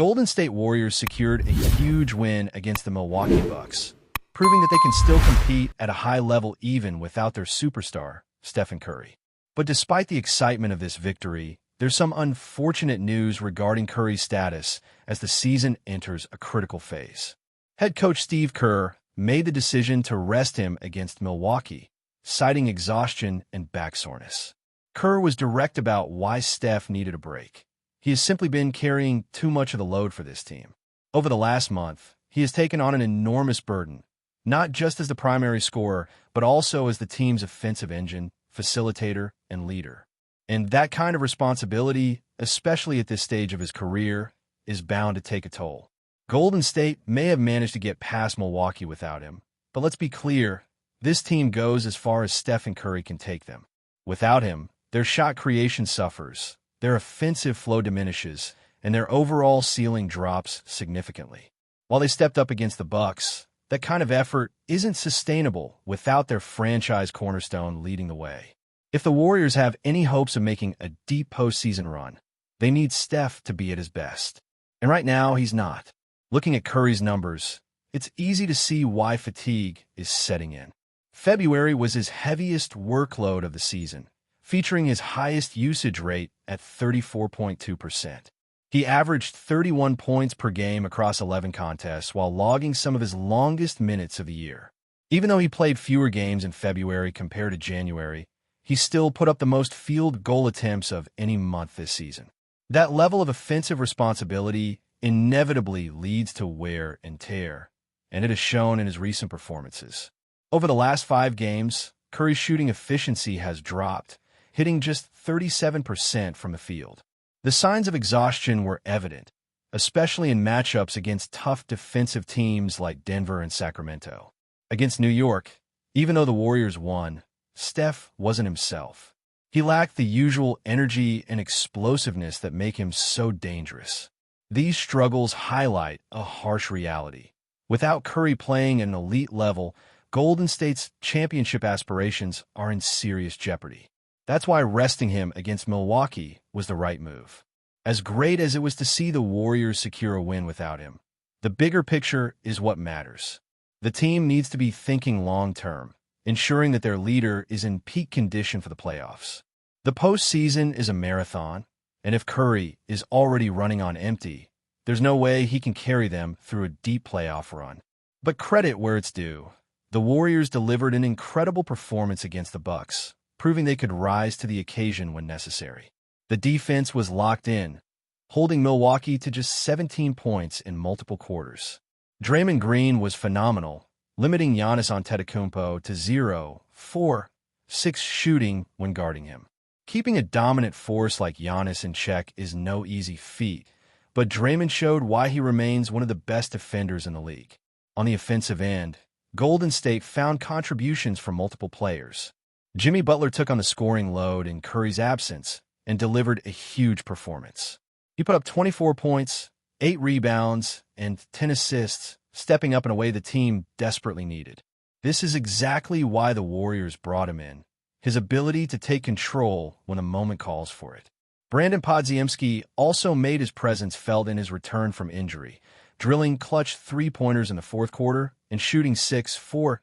Golden State Warriors secured a huge win against the Milwaukee Bucks, proving that they can still compete at a high level even without their superstar, Stephen Curry. But despite the excitement of this victory, there's some unfortunate news regarding Curry's status as the season enters a critical phase. Head coach Steve Kerr made the decision to rest him against Milwaukee, citing exhaustion and back soreness. Kerr was direct about why Steph needed a break. He has simply been carrying too much of the load for this team. Over the last month, he has taken on an enormous burden, not just as the primary scorer, but also as the team's offensive engine, facilitator, and leader. And that kind of responsibility, especially at this stage of his career, is bound to take a toll. Golden State may have managed to get past Milwaukee without him, but let's be clear, this team goes as far as Stephen Curry can take them. Without him, their shot creation suffers, their offensive flow diminishes, and their overall ceiling drops significantly. While they stepped up against the Bucks, that kind of effort isn't sustainable without their franchise cornerstone leading the way. If the Warriors have any hopes of making a deep postseason run, they need Steph to be at his best. And right now, he's not. Looking at Curry's numbers, it's easy to see why fatigue is setting in. February was his heaviest workload of the season, featuring his highest usage rate at 34.2%. He averaged 31 points per game across 11 contests while logging some of his longest minutes of the year. Even though he played fewer games in February compared to January, he still put up the most field goal attempts of any month this season. That level of offensive responsibility inevitably leads to wear and tear, and it is shown in his recent performances. Over the last 5 games, Curry's shooting efficiency has dropped, hitting just 37% from the field. The signs of exhaustion were evident, especially in matchups against tough defensive teams like Denver and Sacramento. Against New York, even though the Warriors won, Steph wasn't himself. He lacked the usual energy and explosiveness that make him so dangerous. These struggles highlight a harsh reality. Without Curry playing at an elite level, Golden State's championship aspirations are in serious jeopardy. That's why resting him against Milwaukee was the right move. As great as it was to see the Warriors secure a win without him, the bigger picture is what matters. The team needs to be thinking long-term, ensuring that their leader is in peak condition for the playoffs. The postseason is a marathon, and if Curry is already running on empty, there's no way he can carry them through a deep playoff run. But credit where it's due. The Warriors delivered an incredible performance against the Bucks, proving they could rise to the occasion when necessary. The defense was locked in, holding Milwaukee to just 17 points in multiple quarters. Draymond Green was phenomenal, limiting Giannis Antetokounmpo to 0-4-6 shooting when guarding him. Keeping a dominant force like Giannis in check is no easy feat, but Draymond showed why he remains one of the best defenders in the league. On the offensive end, Golden State found contributions from multiple players. Jimmy Butler took on the scoring load in Curry's absence and delivered a huge performance. He put up 24 points, 8 rebounds, and 10 assists, stepping up in a way the team desperately needed. This is exactly why the Warriors brought him in. His ability to take control when a moment calls for it. Brandon Podziemski also made his presence felt in his return from injury, drilling clutch 3-pointers in the fourth quarter and shooting 6-4-10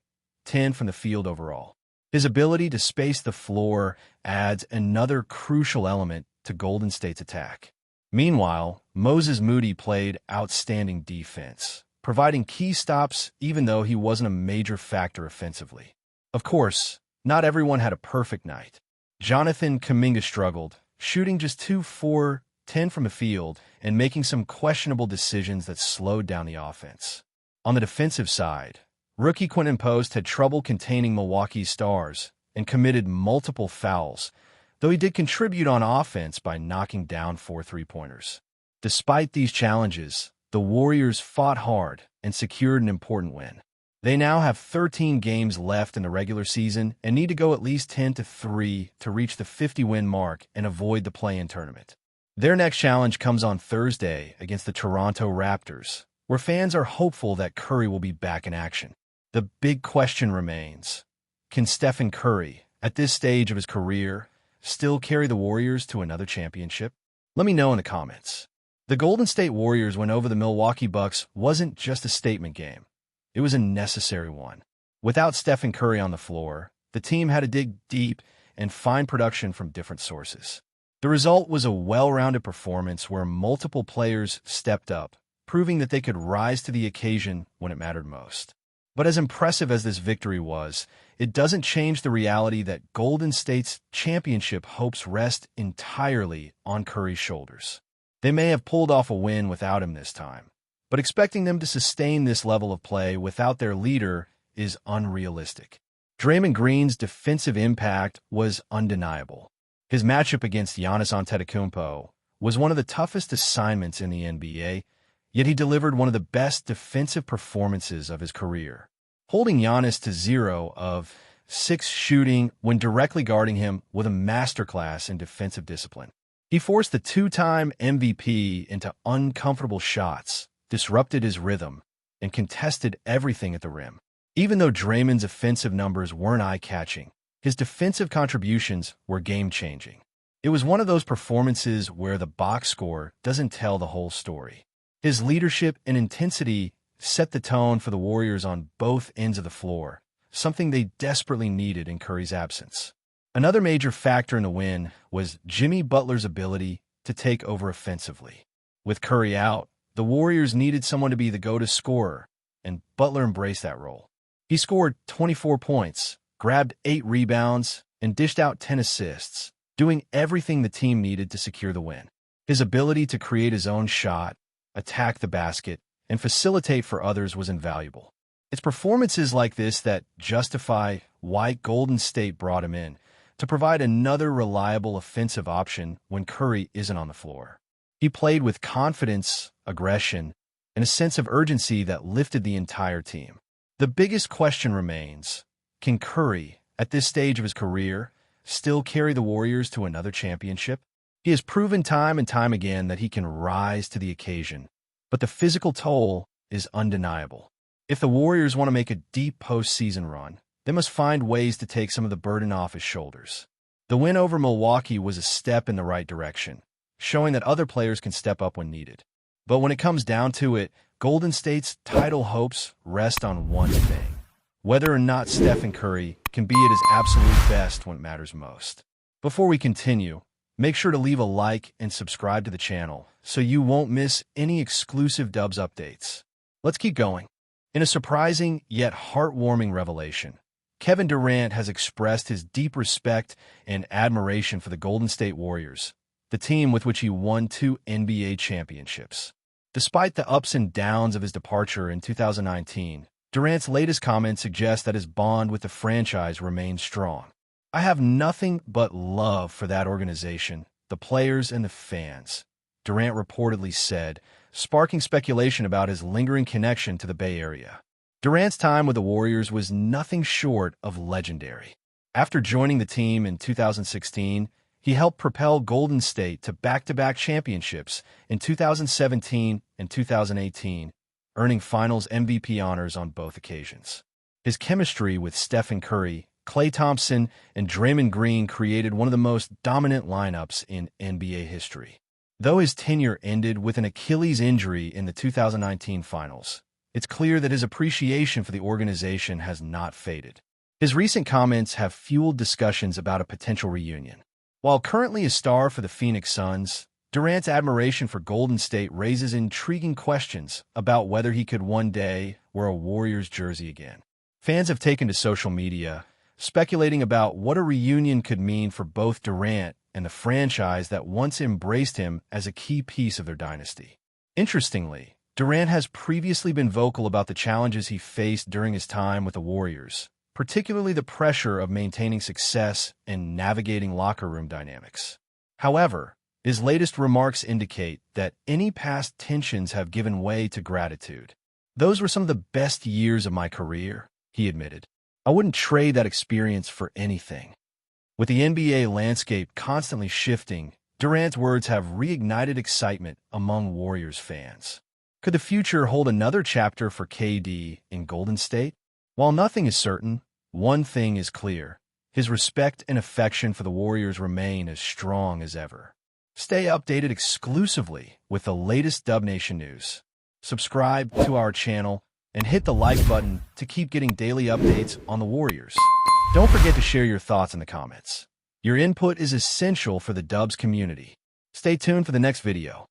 from the field overall. His ability to space the floor adds another crucial element to Golden State's attack. Meanwhile, Moses Moody played outstanding defense, providing key stops even though he wasn't a major factor offensively. Of course, not everyone had a perfect night. Jonathan Kuminga struggled, shooting just 2-4-10 from the field and making some questionable decisions that slowed down the offense. On the defensive side, rookie Quentin Post had trouble containing Milwaukee's stars and committed multiple fouls, though he did contribute on offense by knocking down 4 3-pointers. Despite these challenges, the Warriors fought hard and secured an important win. They now have 13 games left in the regular season and need to go at least 10-3 to reach the 50-win mark and avoid the play-in tournament. Their next challenge comes on Thursday against the Toronto Raptors, where fans are hopeful that Curry will be back in action. The big question remains, can Stephen Curry, at this stage of his career, still carry the Warriors to another championship? Let me know in the comments. The Golden State Warriors win over the Milwaukee Bucks wasn't just a statement game. It was a necessary one. Without Stephen Curry on the floor, the team had to dig deep and find production from different sources. The result was a well-rounded performance where multiple players stepped up, proving that they could rise to the occasion when it mattered most. But as impressive as this victory was, it doesn't change the reality that Golden State's championship hopes rest entirely on Curry's shoulders. They may have pulled off a win without him this time, but expecting them to sustain this level of play without their leader is unrealistic. Draymond Green's defensive impact was undeniable. His matchup against Giannis Antetokounmpo was one of the toughest assignments in the NBA, yet he delivered one of the best defensive performances of his career, holding Giannis to 0 of 6 shooting when directly guarding him with a masterclass in defensive discipline. He forced the two-time MVP into uncomfortable shots, disrupted his rhythm, and contested everything at the rim. Even though Draymond's offensive numbers weren't eye-catching, his defensive contributions were game-changing. It was one of those performances where the box score doesn't tell the whole story. His leadership and intensity set the tone for the Warriors on both ends of the floor, something they desperately needed in Curry's absence. Another major factor in the win was Jimmy Butler's ability to take over offensively. With Curry out, the Warriors needed someone to be the go-to scorer, and Butler embraced that role. He scored 24 points, grabbed 8 rebounds, and dished out 10 assists, doing everything the team needed to secure the win. His ability to create his own shot, attack the basket, and facilitate for others was invaluable. It's performances like this that justify why Golden State brought him in, to provide another reliable offensive option when Curry isn't on the floor. He played with confidence, aggression, and a sense of urgency that lifted the entire team. The biggest question remains, can Curry, at this stage of his career, still carry the Warriors to another championship? He has proven time and time again that he can rise to the occasion, but the physical toll is undeniable. If the Warriors want to make a deep postseason run, they must find ways to take some of the burden off his shoulders. The win over Milwaukee was a step in the right direction, showing that other players can step up when needed. But when it comes down to it, Golden State's title hopes rest on one thing: whether or not Stephen Curry can be at his absolute best when it matters most. Before we continue, make sure to leave a like and subscribe to the channel so you won't miss any exclusive Dubs updates. Let's keep going. In a surprising yet heartwarming revelation, Kevin Durant has expressed his deep respect and admiration for the Golden State Warriors, the team with which he won 2 NBA championships. Despite the ups and downs of his departure in 2019, Durant's latest comments suggest that his bond with the franchise remains strong. "I have nothing but love for that organization, the players, and the fans," Durant reportedly said, sparking speculation about his lingering connection to the Bay Area. Durant's time with the Warriors was nothing short of legendary. After joining the team in 2016, he helped propel Golden State to back-to-back championships in 2017 and 2018, earning Finals MVP honors on both occasions. His chemistry with Stephen Curry, Klay Thompson, and Draymond Green created one of the most dominant lineups in NBA history. Though his tenure ended with an Achilles injury in the 2019 Finals, it's clear that his appreciation for the organization has not faded. His recent comments have fueled discussions about a potential reunion. While currently a star for the Phoenix Suns, Durant's admiration for Golden State raises intriguing questions about whether he could one day wear a Warriors jersey again. Fans have taken to social media, speculating about what a reunion could mean for both Durant and the franchise that once embraced him as a key piece of their dynasty. Interestingly, Durant has previously been vocal about the challenges he faced during his time with the Warriors, particularly the pressure of maintaining success and navigating locker room dynamics. However, his latest remarks indicate that any past tensions have given way to gratitude. "Those were some of the best years of my career," he admitted. "I wouldn't trade that experience for anything." With the NBA landscape constantly shifting, Durant's words have reignited excitement among Warriors fans. Could the future hold another chapter for KD in Golden State? While nothing is certain, one thing is clear: his respect and affection for the Warriors remain as strong as ever. Stay updated exclusively with the latest Dub Nation news. Subscribe to our channel and hit the like button to keep getting daily updates on the Warriors. Don't forget to share your thoughts in the comments. Your input is essential for the Dubs community. Stay tuned for the next video.